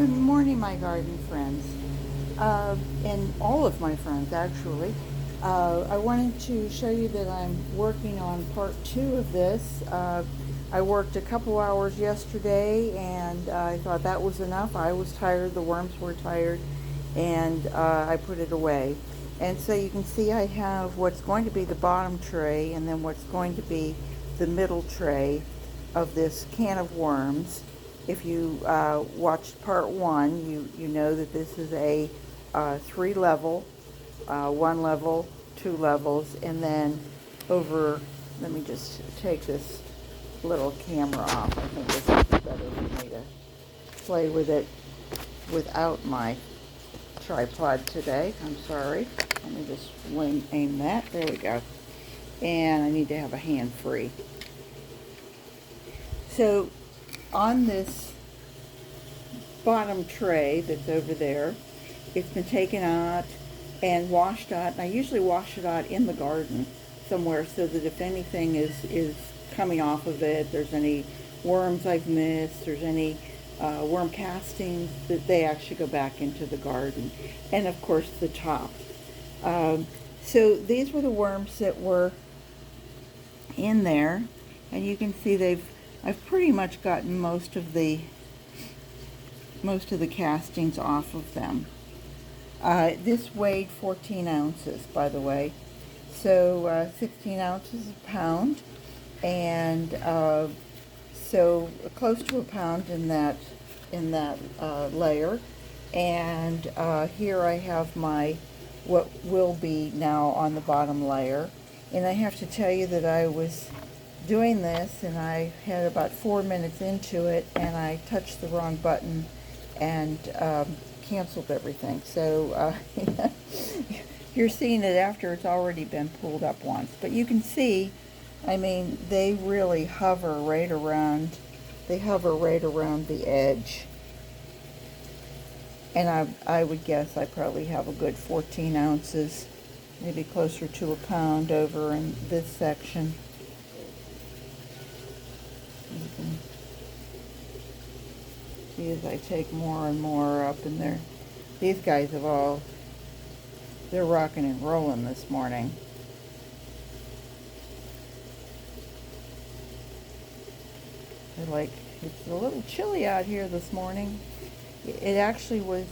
Good morning, my garden friends, and all of my friends, actually. I wanted to show you that I'm working on part two of this. I worked a couple hours yesterday, and I thought that was enough. I was tired, the worms were tired, and I put it away. And so you can see I have what's going to be the bottom tray, and then what's going to be the middle tray of this can of worms. If you watched part one, you know that this is a three level, one level, two levels, and then over, let me just take this little camera off. I think this is better for me to play with it without my tripod today. I'm sorry. Let me just aim that. There we go. And I need to have a hand free. So on this bottom tray that's over there, it's been taken out and washed out. And I usually wash it out in the garden somewhere so that if anything is coming off of it, there's any worms I've missed, there's any worm castings, that they actually go back into the garden. And of course the top. So these were the worms that were in there, and you can see I've pretty much gotten most of the castings off of them. This weighed 14 ounces, by the way, so 16 ounces a pound, and so close to a pound in that layer. And here I have my what will be now on the bottom layer. And I have to tell you that I was doing this and I had about 4 minutes into it and I touched the wrong button and canceled everything. So you're seeing it after it's already been pulled up once. But you can see, I mean, they really hover right around the edge. And I would guess I probably have a good 14 ounces, maybe closer to a pound over in this section. You can see as I take more and more up in there. These guys they're rocking and rolling this morning. They're like, it's a little chilly out here this morning. It actually was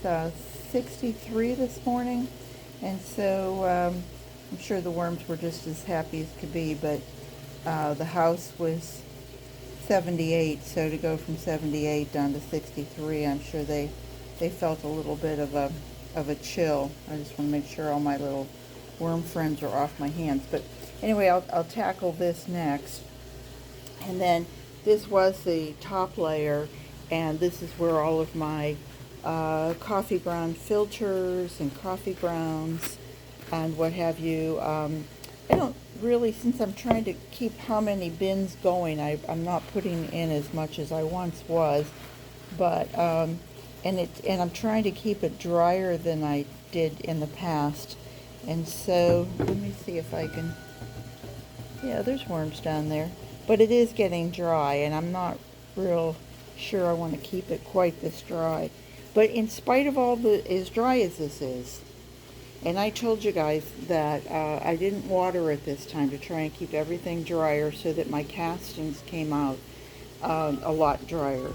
63 this morning, and so I'm sure the worms were just as happy as could be, but the house was 78, so to go from 78 down to 63, I'm sure they felt a little bit of a chill. I just want to make sure all my little worm friends are off my hands. But anyway, I'll tackle this next. And then this was the top layer, and this is where all of my coffee ground filters and coffee grounds and what have you. I don't really, since I'm trying to keep how many bins going, I'm not putting in as much as I once was, but and I'm trying to keep it drier than I did in the past. And so let me see if I can, yeah, there's worms down there, but it is getting dry, and I'm not real sure I want to keep it quite this dry. But in spite of all as dry as this is, and I told you guys that I didn't water it this time to try and keep everything drier so that my castings came out a lot drier.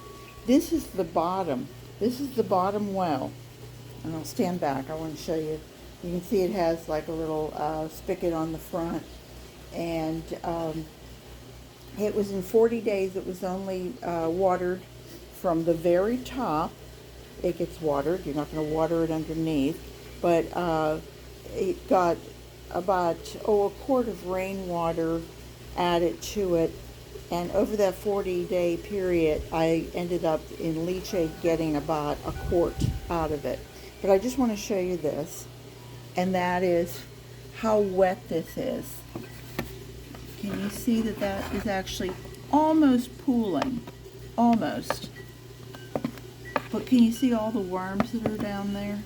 This is the bottom. This is the bottom well. And I'll stand back. I want to show you. You can see it has like a little spigot on the front. And it was in 40 days. It was only watered from the very top. It gets watered. You're not going to water it underneath. But it got about, a quart of rainwater added to it. And over that 40-day period, I ended up in leachate getting about a quart out of it. But I just want to show you this, and that is how wet this is. Can you see that is actually almost pooling? Almost. But can you see all the worms that are down there?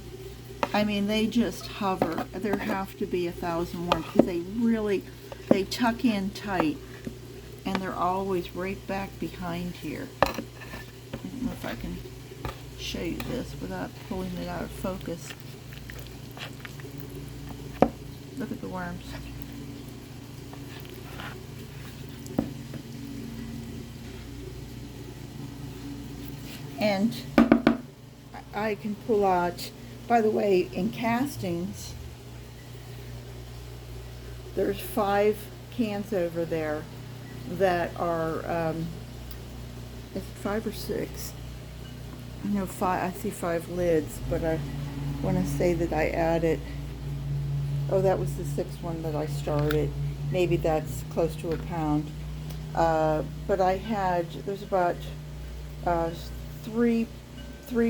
I mean, they just hover. There have to be 1,000 worms because they tuck in tight, and they're always right back behind here. I don't know if I can show you this without pulling it out of focus. Look at the worms. And I can pull out, by the way, in castings, there's 5 cans over there that are, is it 5 or 6? No, 5, I see 5 lids, but I want to say that I added, oh, that was the 6th one that I started. Maybe that's close to a pound. But I had, there's about 3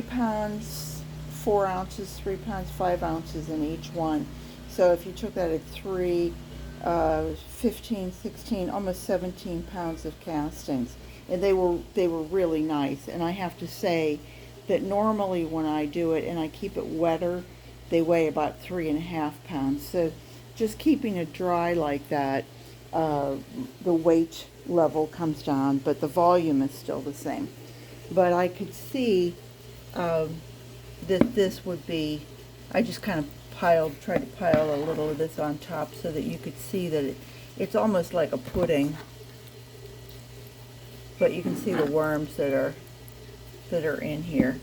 pounds, 4 ounces, 3 pounds, 5 ounces in each one. So if you took that at 3, 15, 16, almost 17 pounds of castings. And they were really nice. And I have to say that normally when I do it and I keep it wetter, they weigh about 3.5 pounds. So just keeping it dry like that, the weight level comes down, but the volume is still the same. But I could see that this would be, I just kind of tried to pile a little of this on top so that you could see that it's almost like a pudding. But you can see the worms that are in here.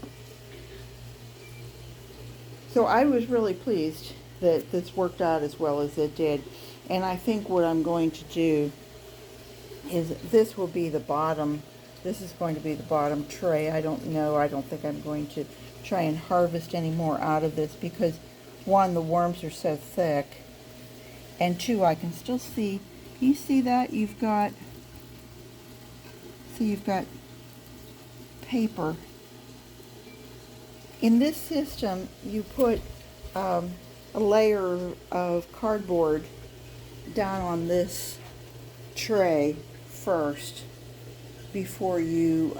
So I was really pleased that this worked out as well as it did. And I think what I'm going to do is this will be the bottom. This is going to be the bottom tray. I don't know. I don't think I'm going to try and harvest any more out of this because, 1, the worms are so thick, and 2, I can still see. You see that? You've got paper. In this system, you put a layer of cardboard down on this tray first before you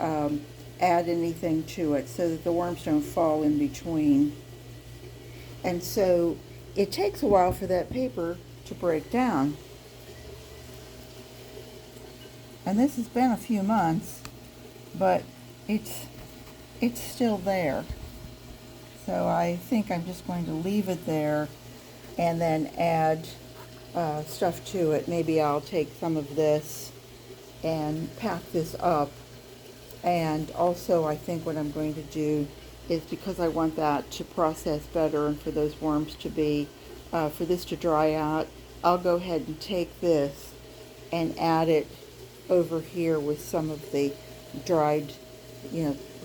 add anything to it so that the worms don't fall in between. And so it takes a while for that paper to break down. And this has been a few months, but it's still there. So I think I'm just going to leave it there and then add stuff to it. Maybe I'll take some of this and pack this up. And also I think what I'm going to do is, because I want that to process better and for those worms to be, for this to dry out, I'll go ahead and take this and add it over here with some of the dried,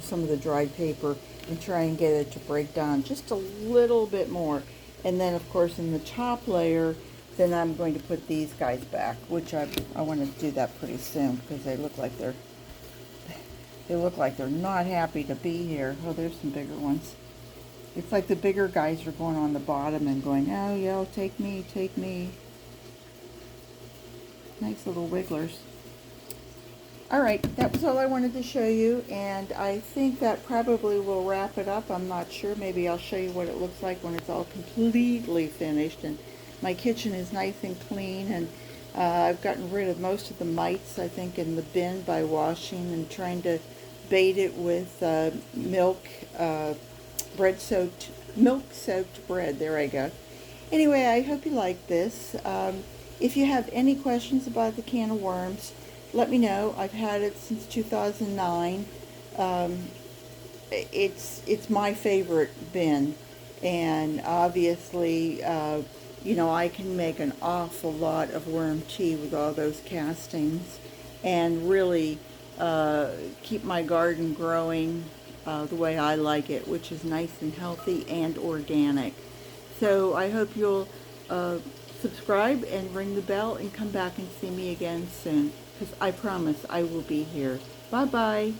some of the dried paper, and try and get it to break down just a little bit more. And then of course in the top layer, then I'm going to put these guys back, which I want to do that pretty soon because they look like they're not happy to be here. Oh, there's some bigger ones. It's like the bigger guys are going on the bottom and going, oh yeah, take me, take me. Nice little wigglers. Alright, that was all I wanted to show you, and I think that probably will wrap it up. I'm not sure. Maybe I'll show you what it looks like when it's all completely finished and my kitchen is nice and clean, and I've gotten rid of most of the mites, I think, in the bin by washing and trying to bait it with milk-soaked bread. There I go. Anyway, I hope you like this. If you have any questions about the can of worms, let me know. I've had it since 2009. It's my favorite bin, and obviously, I can make an awful lot of worm tea with all those castings, and really keep my garden growing the way I like it, which is nice and healthy and organic. So I hope you'll subscribe and ring the bell and come back and see me again soon, because I promise I will be here. Bye-bye.